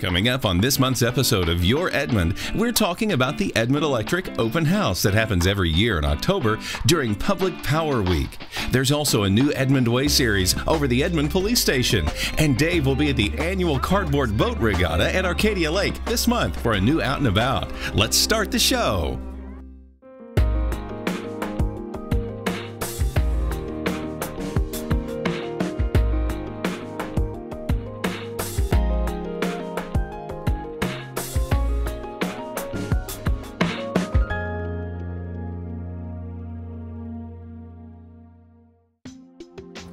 Coming up on this month's episode of Your Edmond, we're talking about the Edmond Electric Open House that happens every year in October during Public Power Week. There's also a new Edmond Way series over the Edmond Police Station. And Dave will be at the annual Cardboard Boat Regatta at Arcadia Lake this month for a new Out and About. Let's start the show.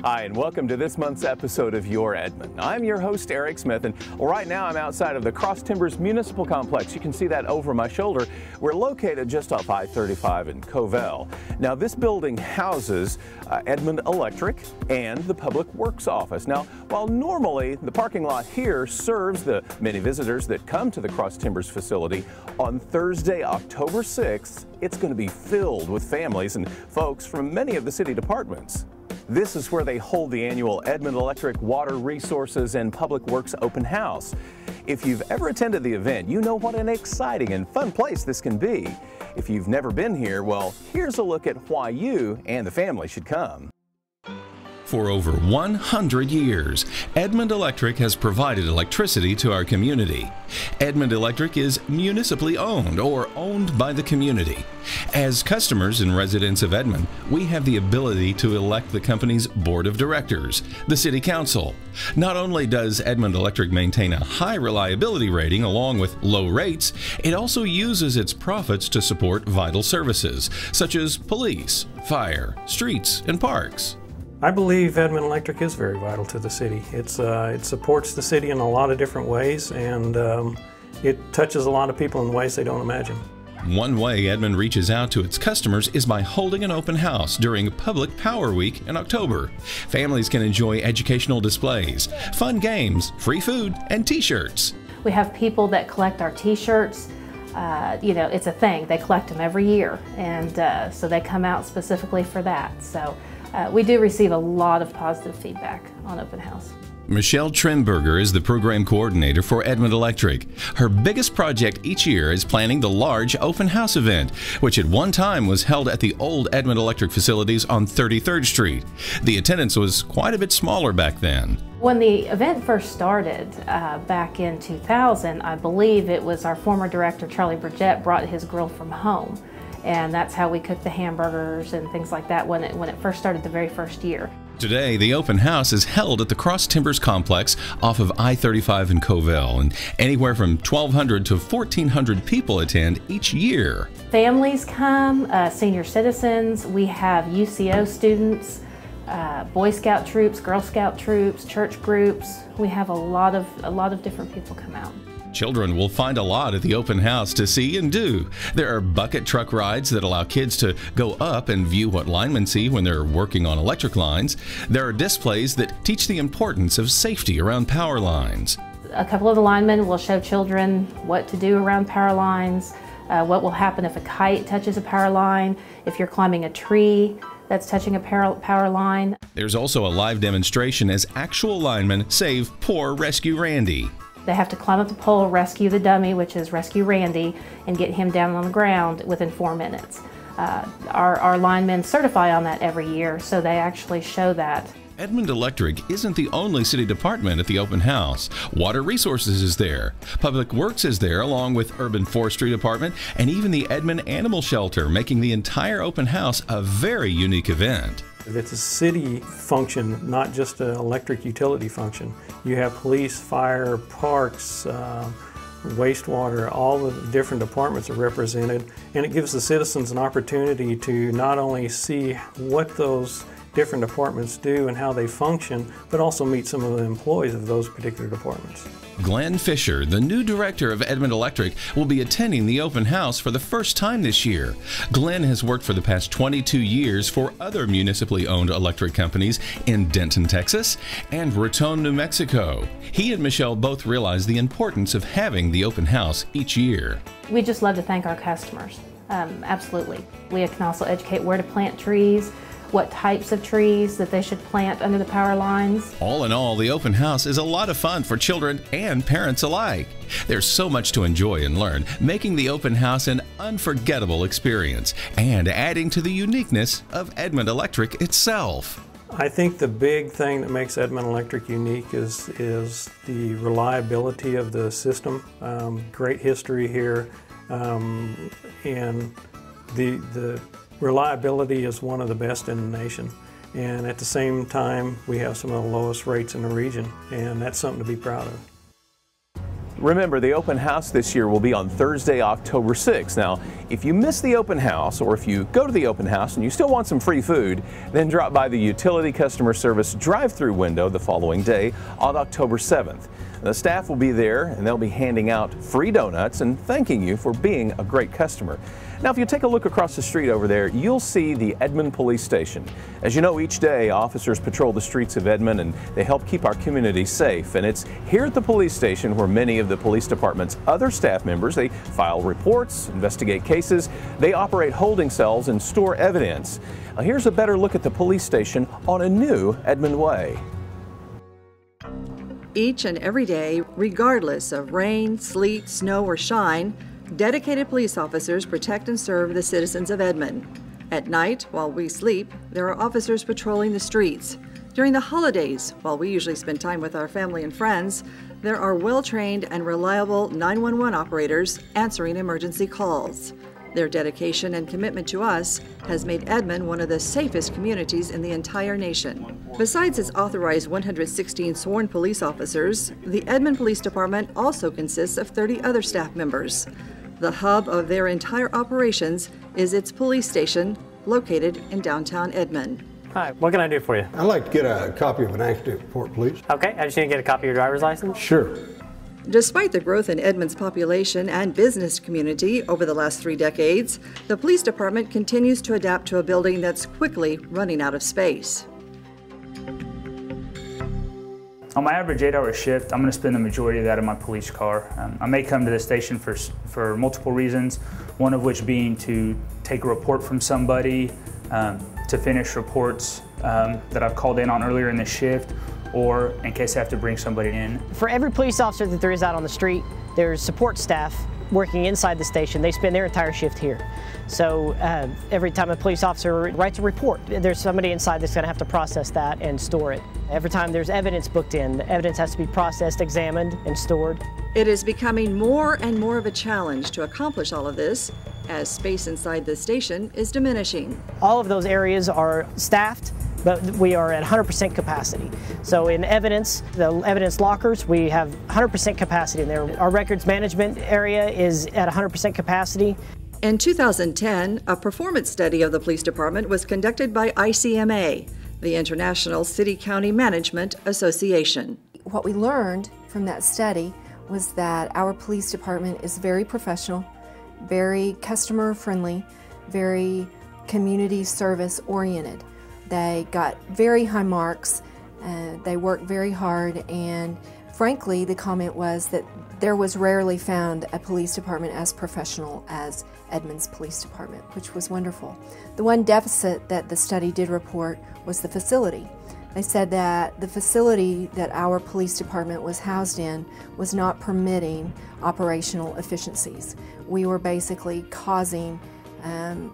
Hi, and welcome to this month's episode of Your Edmond. I'm your host, Eric Smith, and right now I'm outside of the Cross Timbers Municipal Complex. You can see that over my shoulder. We're located just off I-35 in Covell. Now, this building houses Edmond Electric and the Public Works Office. Now, while normally the parking lot here serves the many visitors that come to the Cross Timbers facility, on Thursday, October 6th, it's going to be filled with families and folks from many of the city departments. This is where they hold the annual Edmond Electric Water Resources and Public Works Open House. If you've ever attended the event, you know what an exciting and fun place this can be. If you've never been here, well, here's a look at why you and the family should come. For over 100 years, Edmond Electric has provided electricity to our community. Edmond Electric is municipally owned or owned by the community. As customers and residents of Edmond, we have the ability to elect the company's board of directors, the city council. Not only does Edmond Electric maintain a high reliability rating along with low rates, it also uses its profits to support vital services such as police, fire, streets, and parks. I believe Edmond Electric is very vital to the city. It supports the city in a lot of different ways, and it touches a lot of people in ways they don't imagine. One way Edmond reaches out to its customers is by holding an open house during Public Power Week in October. Families can enjoy educational displays, fun games, free food, and t-shirts. We have people that collect our t-shirts. You know, it's a thing. They collect them every year, and so they come out specifically for that. So we do receive a lot of positive feedback on Open House. Michelle Trimberger is the program coordinator for Edmond Electric. Her biggest project each year is planning the large open house event, which at one time was held at the old Edmond Electric facilities on 33rd Street. The attendance was quite a bit smaller back then. When the event first started back in 2000, I believe it was our former director, Charlie Burgett, brought his grill from home. And that's how we cooked the hamburgers and things like that when it first started the very first year. Today, the open house is held at the Cross Timbers Complex off of I-35 in Covell, and anywhere from 1,200 to 1,400 people attend each year. Families come, senior citizens, we have UCO students, Boy Scout troops, Girl Scout troops, church groups. We have a lot of different people come out. Children will find a lot at the open house to see and do. There are bucket truck rides that allow kids to go up and view what linemen see when they're working on electric lines. There are displays that teach the importance of safety around power lines. A couple of the linemen will show children what to do around power lines, what will happen if a kite touches a power line, if you're climbing a tree that's touching a power line. There's also a live demonstration as actual linemen save poor Rescue Randy. They have to climb up the pole, rescue the dummy, which is Rescue Randy, and get him down on the ground within 4 minutes. Our linemen certify on that every year, so they actually show that. Edmond Electric isn't the only city department at the open house. Water Resources is there. Public Works is there, along with Urban Forestry Department, and even the Edmond Animal Shelter, making the entire open house a very unique event. It's a city function, not just an electric utility function. You have police, fire, parks, wastewater, all the different departments are represented, and it gives the citizens an opportunity to not only see what those different departments do and how they function, but also meet some of the employees of those particular departments. Glenn Fisher, the new director of Edmond Electric, will be attending the open house for the first time this year. Glenn has worked for the past 22 years for other municipally owned electric companies in Denton, Texas, and Raton, New Mexico. He and Michelle both realize the importance of having the open house each year. We just love to thank our customers. Absolutely. We can also educate where to plant trees, what types of trees that they should plant under the power lines. All in all, the open house is a lot of fun for children and parents alike. There's so much to enjoy and learn, making the open house an unforgettable experience and adding to the uniqueness of Edmond Electric itself. I think the big thing that makes Edmond Electric unique is the reliability of the system. Great history here, and the reliability is one of the best in the nation. And at the same time, we have some of the lowest rates in the region, and that's something to be proud of. Remember, the open house this year will be on Thursday, October 6th. Now, if you miss the open house, or if you go to the open house and you still want some free food, then drop by the Utility Customer Service drive-through window the following day on October 7th. The staff will be there and they'll be handing out free donuts and thanking you for being a great customer. Now, if you take a look across the street over there, you'll see the Edmond Police Station. As you know, each day officers patrol the streets of Edmond and they help keep our community safe. And it's here at the police station where many of the police department's other staff members, they file reports, investigate cases, they operate holding cells and store evidence. Now, here's a better look at the police station on a new Edmond Way. Each and every day, regardless of rain, sleet, snow, or shine, dedicated police officers protect and serve the citizens of Edmond. At night, while we sleep, there are officers patrolling the streets. During the holidays, while we usually spend time with our family and friends, there are well-trained and reliable 911 operators answering emergency calls. Their dedication and commitment to us has made Edmond one of the safest communities in the entire nation. Besides its authorized 116 sworn police officers, the Edmond Police Department also consists of 30 other staff members. The hub of their entire operations is its police station, located in downtown Edmond. Hi, what can I do for you? I'd like to get a copy of an accident report, please. Okay, I just need to get a copy of your driver's license. Sure. Despite the growth in Edmond's population and business community over the last 3 decades, the police department continues to adapt to a building that's quickly running out of space. On my average 8-hour shift, I'm going to spend the majority of that in my police car. I may come to the station for multiple reasons, one of which being to take a report from somebody, to finish reports that I've called in on earlier in the shift, or in case I have to bring somebody in. For every police officer that there is out on the street, there's support staff working inside the station. They spend their entire shift here. So every time a police officer writes a report, there's somebody inside that's going to have to process that and store it. Every time there's evidence booked in, the evidence has to be processed, examined, and stored. It is becoming more and more of a challenge to accomplish all of this as space inside the station is diminishing. All of those areas are staffed, but we are at 100% capacity. So in evidence, the evidence lockers, we have 100% capacity in there. Our records management area is at 100% capacity. In 2010, a performance study of the police department was conducted by ICMA, the International City-County Management Association. What we learned from that study was that our police department is very professional, very customer friendly, very community service oriented. They got very high marks, they worked very hard, and frankly the comment was that there was rarely found a police department as professional as Edmond's Police Department, which was wonderful. The one deficit that the study did report was the facility. They said that the facility that our police department was housed in was not permitting operational efficiencies. We were basically causing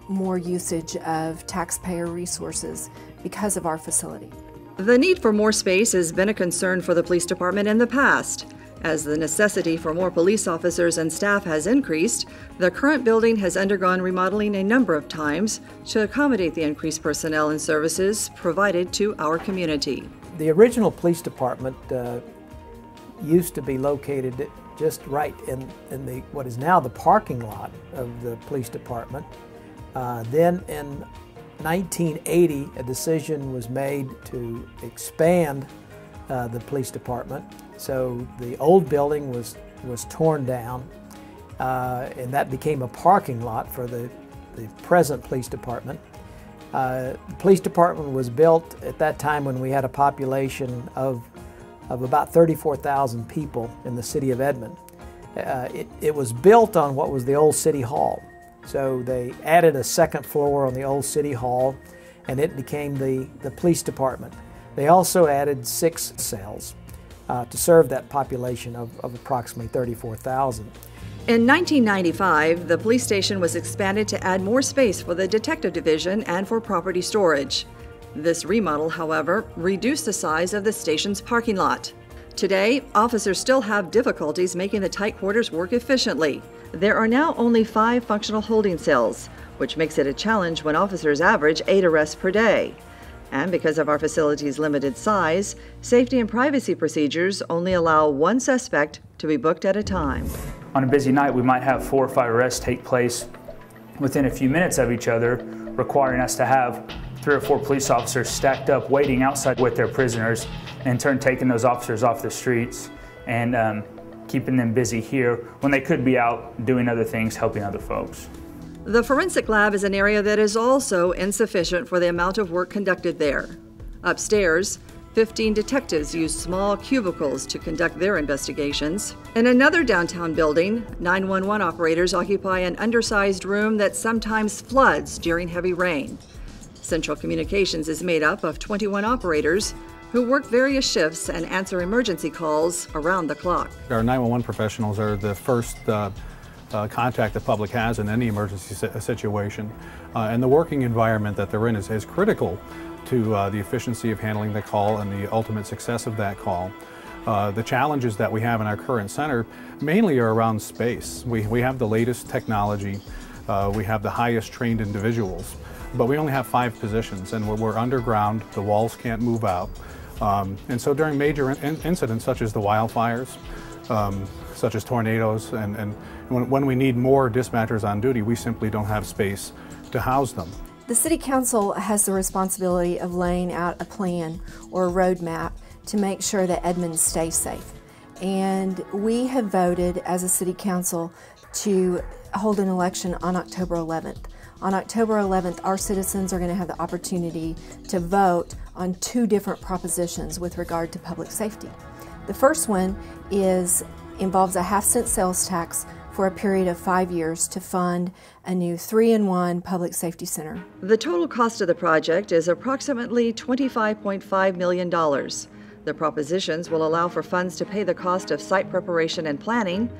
more usage of taxpayer resources because of our facility. The need for more space has been a concern for the police department in the past. As the necessity for more police officers and staff has increased, the current building has undergone remodeling a number of times to accommodate the increased personnel and services provided to our community. The original police department used to be located just right in what is now the parking lot of the police department. Then in 1980, a decision was made to expand the police department. So the old building was torn down, and that became a parking lot for the present police department. The police department was built at that time when we had a population of about 34,000 people in the city of Edmond. It was built on what was the old city hall. So they added a second floor on the old city hall, and it became the police department. They also added 6 cells to serve that population of approximately 34,000. In 1995, the police station was expanded to add more space for the detective division and for property storage. This remodel, however, reduced the size of the station's parking lot. Today, officers still have difficulties making the tight quarters work efficiently. There are now only 5 functional holding cells, which makes it a challenge when officers average 8 arrests per day. And because of our facility's limited size, safety and privacy procedures only allow 1 suspect to be booked at a time. On a busy night, we might have 4 or 5 arrests take place within a few minutes of each other, requiring us to have 3 or 4 police officers stacked up waiting outside with their prisoners, and in turn taking those officers off the streets and keeping them busy here when they could be out doing other things, helping other folks. The forensic lab is an area that is also insufficient for the amount of work conducted there. Upstairs, 15 detectives use small cubicles to conduct their investigations. In another downtown building, 911 operators occupy an undersized room that sometimes floods during heavy rain. Central Communications is made up of 21 operators who work various shifts and answer emergency calls around the clock. Our 911 professionals are the first contact the public has in any emergency situation. And the working environment that they're in is critical to the efficiency of handling the call and the ultimate success of that call. The challenges that we have in our current center mainly are around space. We have the latest technology, we have the highest trained individuals, but we only have 5 positions, and we're underground, the walls can't move out. And so during major incidents such as the wildfires, such as tornadoes, and when we need more dispatchers on duty, we simply don't have space to house them. The City Council has the responsibility of laying out a plan or a roadmap to make sure that Edmond stays safe. And we have voted as a City Council to hold an election on October 11th. On October 11th, our citizens are going to have the opportunity to vote on 2 different propositions with regard to public safety. The first one involves a half-cent sales tax for a period of 5 years to fund a new 3-in-1 public safety center. The total cost of the project is approximately $25.5 million. The propositions will allow for funds to pay the cost of site preparation and planning,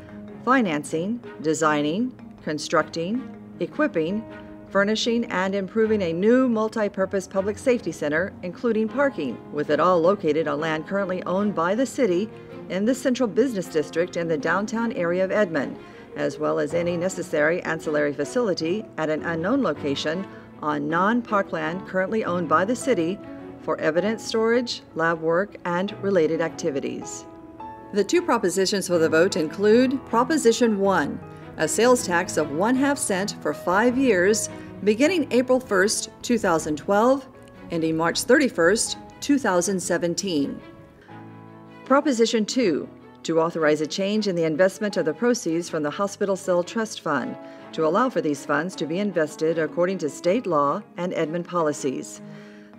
financing, designing, constructing, equipping, furnishing, and improving a new multi-purpose public safety center, including parking, with it all located on land currently owned by the city in the central business district in the downtown area of Edmond, as well as any necessary ancillary facility at an unknown location on non-parkland currently owned by the city for evidence storage, lab work, and related activities. The 2 propositions for the vote include Proposition 1, a sales tax of 1/2 cent for 5 years, beginning April 1st, 2012, ending March 31st, 2017. Proposition 2, to authorize a change in the investment of the proceeds from the Hospital Cell Trust Fund to allow for these funds to be invested according to state law and Edmond policies.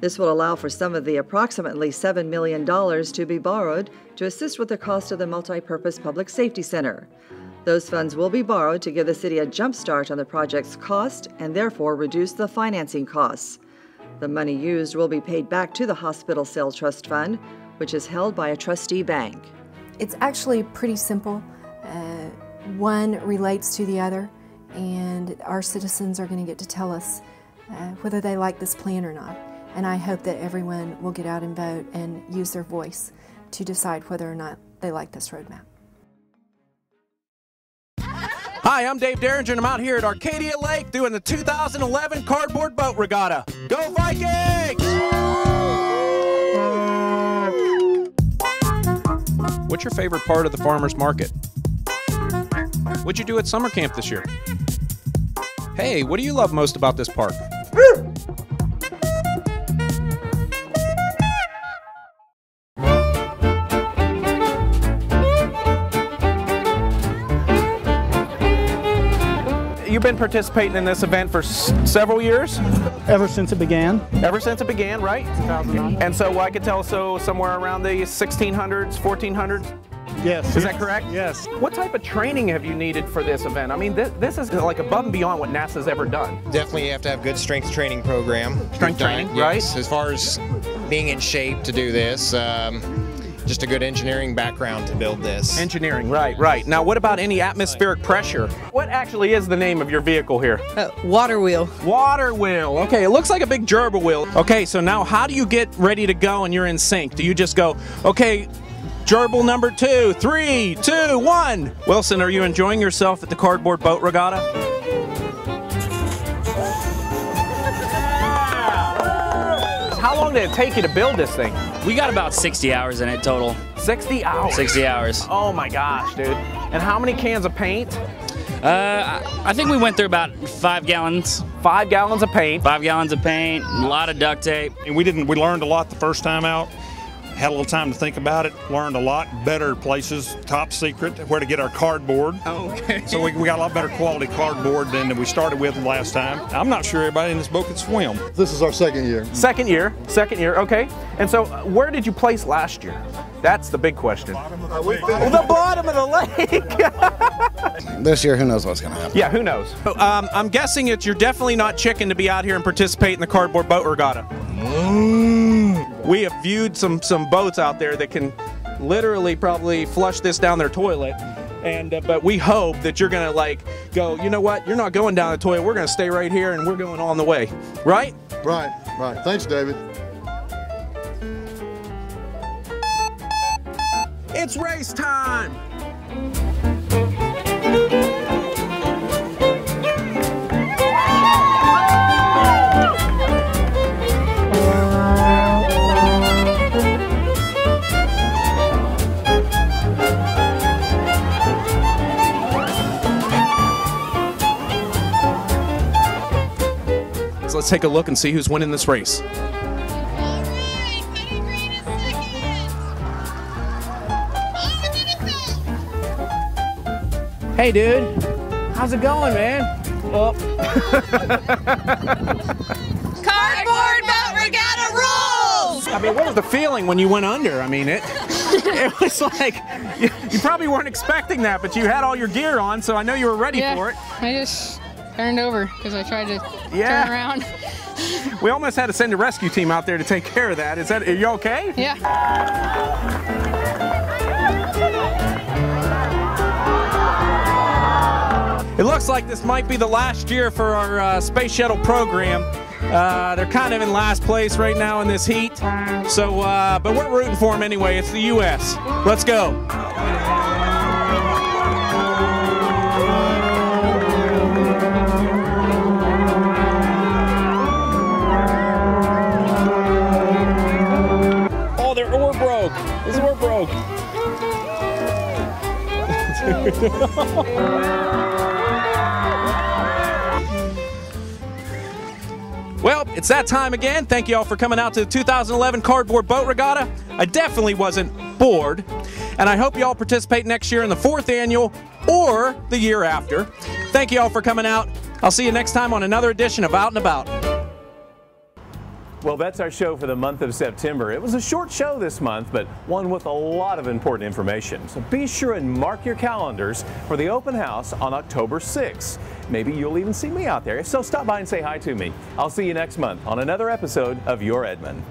This will allow for some of the approximately $7 million to be borrowed to assist with the cost of the multi-purpose public safety center. Those funds will be borrowed to give the city a jump start on the project's cost and therefore reduce the financing costs. The money used will be paid back to the Hospital Cell Trust Fund, which is held by a trustee bank. It's actually pretty simple. One relates to the other, and our citizens are going to get to tell us whether they like this plan or not. And I hope that everyone will get out and vote and use their voice to decide whether or not they like this roadmap. Hi, I'm Dave Derringer, and I'm out here at Arcadia Lake doing the 2011 Cardboard Boat Regatta. Go Vikings! What's your favorite part of the farmer's market? What'd you do at summer camp this year? Hey, what do you love most about this park? You've been participating in this event for several years? Ever since it began. Ever since it began, right? 2009. And so I could tell, so somewhere around the 1600s, 1400s? Yes. Is that correct? Yes. What type of training have you needed for this event? I mean, this is like above and beyond what NASA's ever done. Definitely you have to have good strength training program. Strength training, Yes. right? As far as being in shape to do this, just a good engineering background to build this. Engineering, right, right. Now, what about any atmospheric pressure? What actually is the name of your vehicle here? Water wheel. Water wheel. Okay, it looks like a big gerbil wheel. Okay, so now how do you get ready to go and you're in sync? Do you just go, okay, gerbil number 2, 3, 2, 1. Wilson, are you enjoying yourself at the Cardboard Boat Regatta? How long did it take you to build this thing? We got about 60 hours in it total. 60 hours? 60 hours. Oh my gosh, dude. And how many cans of paint? I think we went through about 5 gallons. 5 gallons of paint. 5 gallons of paint, a lot of duct tape. And we learned a lot the first time out. Had a little time to think about it, learned a lot better places, top secret, where to get our cardboard. Oh, okay. So we got a lot better quality cardboard than we started with last time. I'm not sure everybody in this boat could swim. This is our second year. Second year, okay. And so where did you place last year? That's the big question. The bottom of the lake. This year, who knows what's going to happen? Yeah, who knows? I'm guessing you're definitely not chicken to be out here and participate in the Cardboard Boat Regatta. We have viewed some boats out there that can literally probably flush this down their toilet. And but we hope that you're gonna like go, you know what, you're not going down the toilet, we're gonna stay right here and we're going on the way. Right? Right. Thanks, David. It's race time! So let's take a look and see who's winning this race. Hey, dude. How's it going, man? Oh. Cardboard Boat Regatta rules! I mean, what was the feeling when you went under? I mean, it was like, you probably weren't expecting that, but you had all your gear on, so I know you were ready for it. I just turned over because I tried to Yeah. turn around. We almost had to send a rescue team out there to take care of that. Are you okay? Yeah. It looks like this might be the last year for our space shuttle program. They're kind of in last place right now in this heat. So, but we're rooting for them anyway. It's the U.S. Let's go. Oh, their oar broke. His oar broke. Well, it's that time again. Thank you all for coming out to the 2011 Cardboard Boat Regatta. I definitely wasn't bored, and I hope you all participate next year in the 4th annual or the year after. Thank you all for coming out. I'll see you next time on another edition of Out and About. Well, that's our show for the month of September. It was a short show this month, but one with a lot of important information. So be sure and mark your calendars for the open house on October 6th. Maybe you'll even see me out there. If so, stop by and say hi to me. I'll see you next month on another episode of Your Edmond.